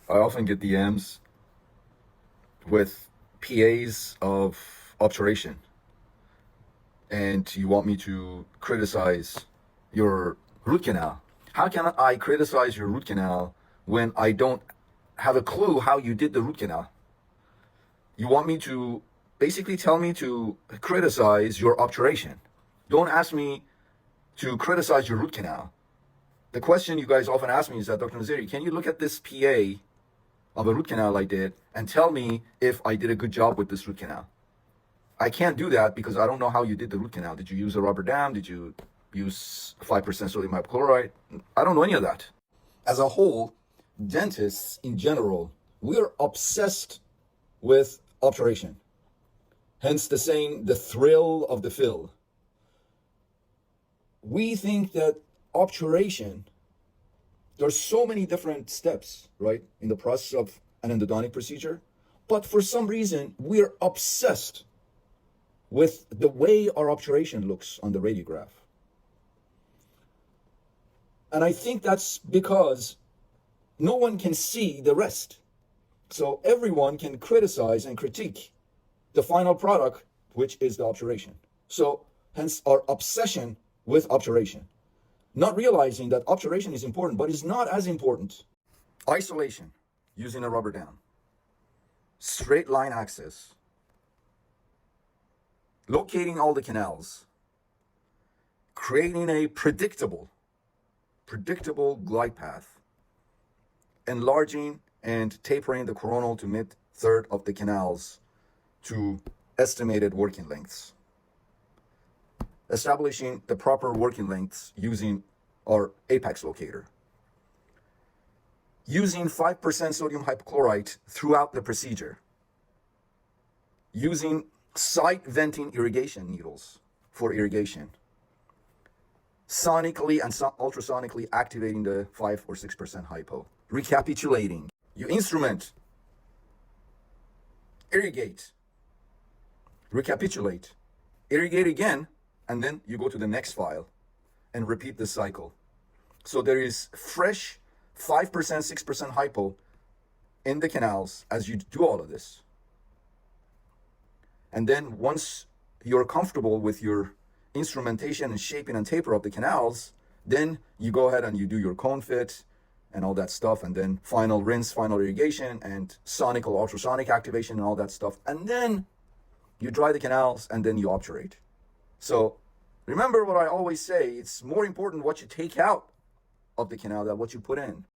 I often get DMs with PAs of obturation, and you want me to criticize your root canal. How can I criticize your root canal when I don't have a clue how you did the root canal? You want me to basically tell me to criticize your obturation. Don't ask me to criticize your root canal. The question you guys often ask me is that, Dr. Naziri, can you look at this PA of a root canal I did and tell me if I did a good job with this root canal? I can't do that because I don't know how you did the root canal. Did you use a rubber dam? Did you use 5% sodium hypochlorite? I don't know any of that. As a whole, dentists in general, we're obsessed with obturation. Hence the saying, the thrill of the fill. We think that obturation, there's so many different steps, right, in the process of an endodontic procedure. But for some reason, we're obsessed with the way our obturation looks on the radiograph. And I think that's because no one can see the rest. So everyone can criticize and critique the final product, which is the obturation. So hence our obsession with obturation. Not realizing that obturation is important, but it's not as important. Isolation using a rubber dam. Straight line access. Locating all the canals. Creating a predictable glide path. Enlarging and tapering the coronal to mid-third of the canals to estimated working lengths. Establishing the proper working lengths using our apex locator. Using 5% sodium hypochlorite throughout the procedure. Using side venting irrigation needles for irrigation. Sonically and ultrasonically activating the 5 or 6% hypo. Recapitulating. You instrument, irrigate, recapitulate, irrigate again, and then you go to the next file and repeat the cycle. So there is fresh 5%, 6% hypo in the canals as you do all of this. And then once you're comfortable with your instrumentation and shaping and taper of the canals, then you go ahead and you do your cone fit and all that stuff, and then final rinse, final irrigation, and sonic or ultrasonic activation and all that stuff. And then you dry the canals, and then you obturate. So remember what I always say, it's more important what you take out of the canal than what you put in.